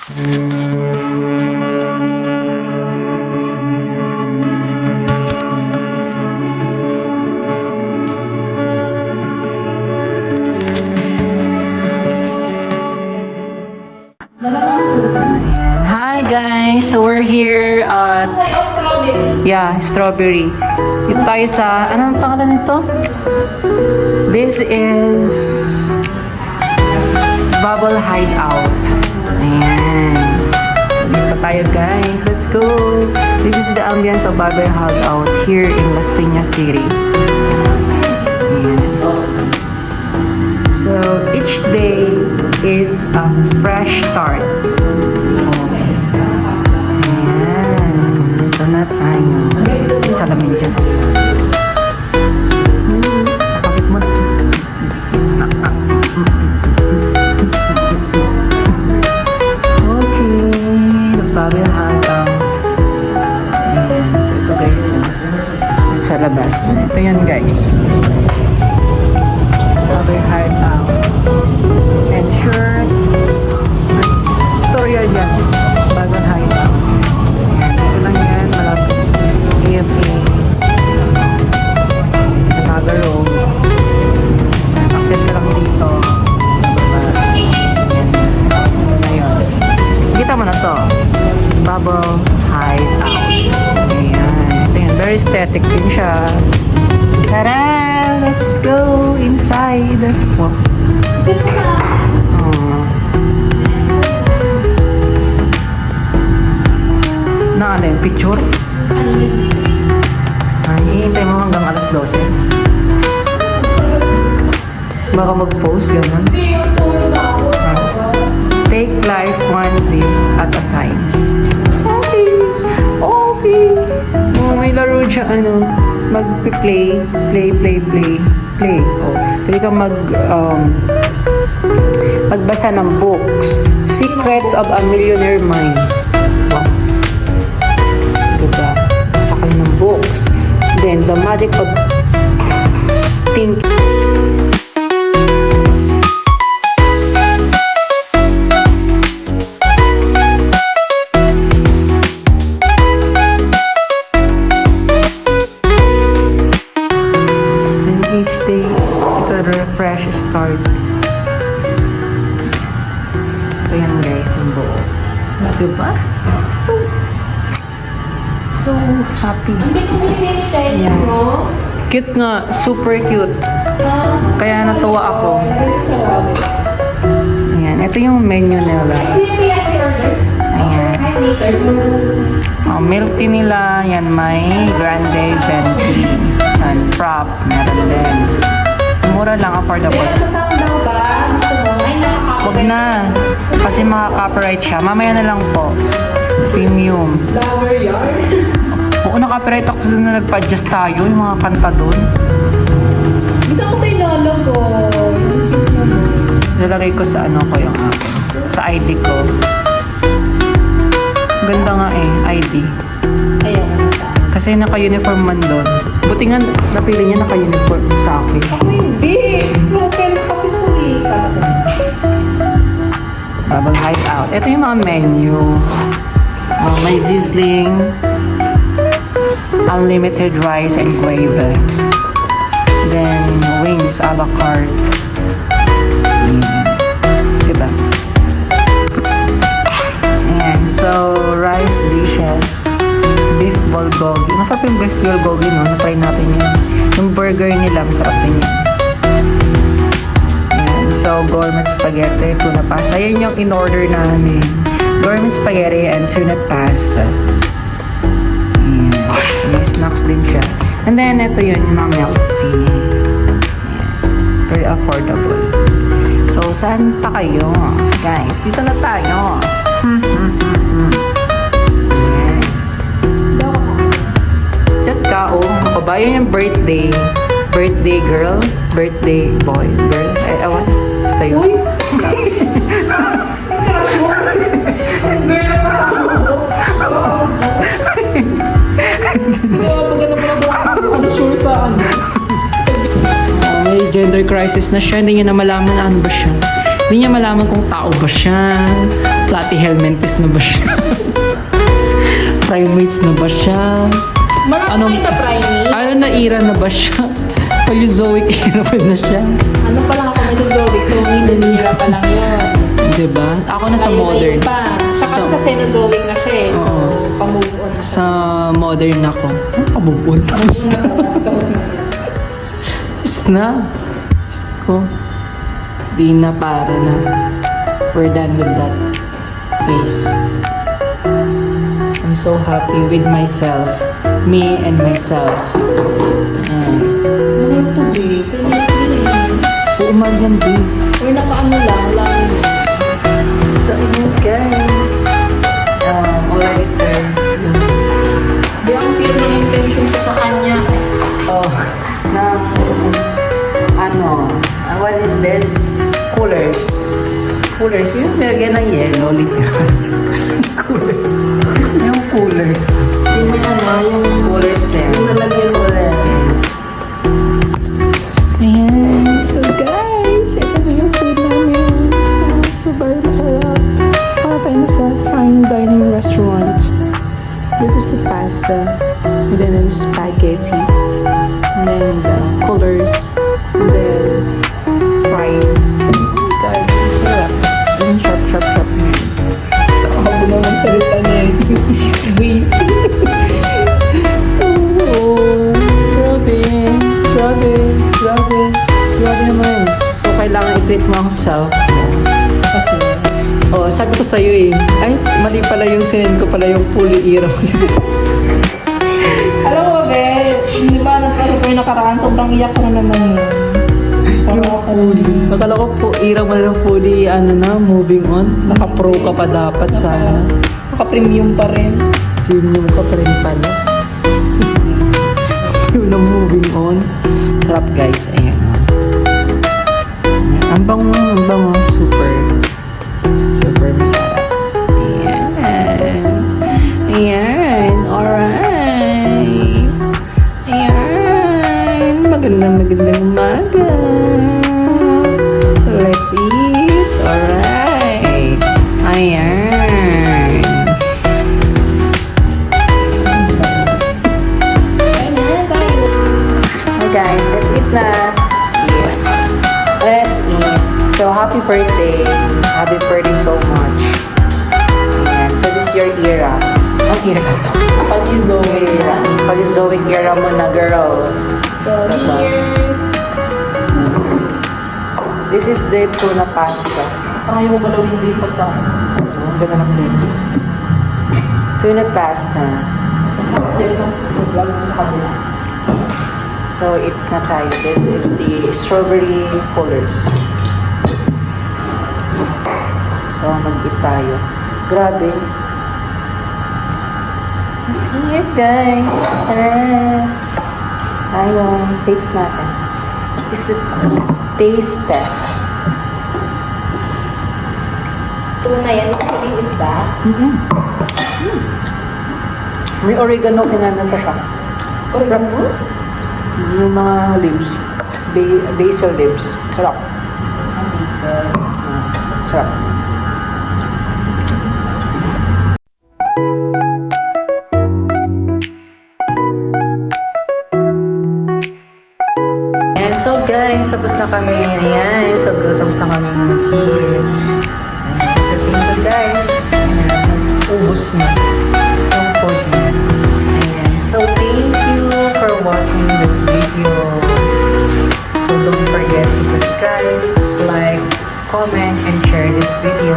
Hi guys, so we're here at strawberry. Dito tayo sa anong pangalan nito? This is Bubble Hideout. Ayan. So dito tayo guys. Let's go. This is the ambience of Bubble Hideout here in Las Piñas City. Ayan. So each day is a fresh start. Ito na tayo. Salamin dyan. Kapit mo na. Okay. The bubble hangout. Ayan. So ito guys. Sa labas. Ito yun guys. Bubble hangout. And shirt. Tutorial yan. Bubble hangout. AFA sa Naga Road. Akit ka lang dito ngayon kita mo na to Bubble Hideout. Ayan, ito yun, very aesthetic din siya. Tara, let's go inside. Wow. Na ano yung picture? Hihintay mo hanggang alas 12. Baka mag-post, gano'n. Take life one zip at a time. Okay. Okay. Oh, may laro siya, ano, mag-play. Play. Oh, pwede kang magbasa ng books. Secrets of a Millionaire Mind. Wow. Diba? Basa kayo ng books. Then, the magic of thinking. Then, each day, it's a refresh start. Ito yan guys, yung buo. Diba? So happy. Yeah. Cute nga, super cute. Kaya natuwa ako. Ayan, ito yung menu nila. Ayan. Oh, milk tea nila, yan may grande venti and frap, meron din. Mura lang, affordable. Huwag na, kasi maka-copyright siya. Mamaya na lang po. Premium. Flower yard? Oo, naka-copyright ako na nagpa-adjust tayo, yung mga kanta doon. Gusto ko tayo lalagay. Lalagay ko sa ano ko yung sa ID ko. Ganda nga ID. Ayaw. Kasi naka-uniform man doon. Buti nga napili niya naka-uniform sa akin. Ako hindi. Profile kasi ito eh. Bubble Hideout. Ito yung mga menu. May sizzling, unlimited rice and gravy. Then, wings a la carte. Diba? And so, rice dishes, beef bulgogi. Masarap yung beef bulgogi, no? Na-try natin yun. Yung burger nila, masarap din yun. And so, gourmet spaghetti, tuna pasta. Yan yung in-order namin. Gourmet spaghetti and tuna pasta. Ayan. So, may snacks din siya. And then, ito yun, yung mga milk tea. Ayan. Very affordable. So, saan pa kayo? Guys, dito na tayo. Ayan. Chat ka, oh. Ako ba? Yun yung birthday. Birthday girl. Birthday boy. Girl. Ay, awan. Basta yun. Uy! Bird na kasama ko. Ano sure sa ano? May gender crisis na siya. Hindi niya na malaman na ano ba siya. Hindi niya malaman kung tao ba siya, platyhelminthes na ba siya, primates na ba siya, Marami Anong- kayo sa primate. ano na era na ba siya, Paleozoic era pa na siya. Ano pa lang ako Mesozoic, so Middle pa lang yun. Diba? Ako na sa Layo-layo modern. pa. Siya kasi So- sa Cenozoic na siya eh. So, Oo. pamove on. Sa modern ako. Ano pabubun? Tapos na. Tapos na. Diyos ko. Di na, para na. We're done with that phase. I'm so happy with myself. Me and myself. Ano ito eh? Umagan din. Or nakaano lang, lang. So, yun guys. Already served. Di ang pure ng intention ko sa kanya. Oh, what is this? Coolers. Coolers. Yung nilagyan ng yellow, literal. Coolers. Yung coolers. Yung may ano, yung Coolers yan. yung nalagyan mo rin. Ayan. So guys, ito na yung food namin. Super masarap. Para tayo na sa fine dining restaurant. This is the pasta. And then the spaghetti. And then the coolers. And then fries. Oh my God, ang sarap. And sharp, sharp, sharp na yun. Ako naman salita niya eh. Greasy. So, grabe. Grabe. Grabe. Grabe naman. So, kailangan i-treat mo ang self. Oh, sabi ko sa'yo eh. Ay, mali pala yung sinend ko pala yung fully era mo. Alam mo ba, di ba nagpasok ko yung nakaraan, sobrang iyak ko na naman yun. Yung fully. Akala ko era mo na fully, moving on. Naka-pro ka pa dapat sana. Naka-premium pa rin. Premium ka pa rin pala. Yung na moving on. Sarap guys, ayan. Ang bango, super. Super masarap. Ayan. Ayan, alright. Ayan. Magandang umaga. Let's eat. Alright. Ayan. Ayun na, tayo. Hi guys, let's eat na. Let's eat. So, happy birthday. Happy birthday so much. Ayan. So, this is your era. Ang era to. Pag-Zoe. Era. Paleozoic era mo na, girl. So, here's... This is the tuna pasta. Parang ayaw ko galawin ba yung pagkain. Ang ganda ng plate. Tuna pasta. Yan lang, vlog ko sa kabila. So, eat na tayo. This is the strawberry colors. So, mag-eat tayo. Grabe. Let's eat, guys. Ayun, taste natin. Is it taste test? Tuna yan, ito yung isda. May oregano, kinanan pa siya. Oregano? Yung mga leaves. Basil leaves. Sarap. Sarap. Ayan, so guys, tapos na kami. Ayan, so good. Tapos na kami mag-eat. Ayan, so thank you guys. Ayan, ubus na yung food na. Ayan, so thank you for watching this video. So don't forget to subscribe, like, comment, and share this video.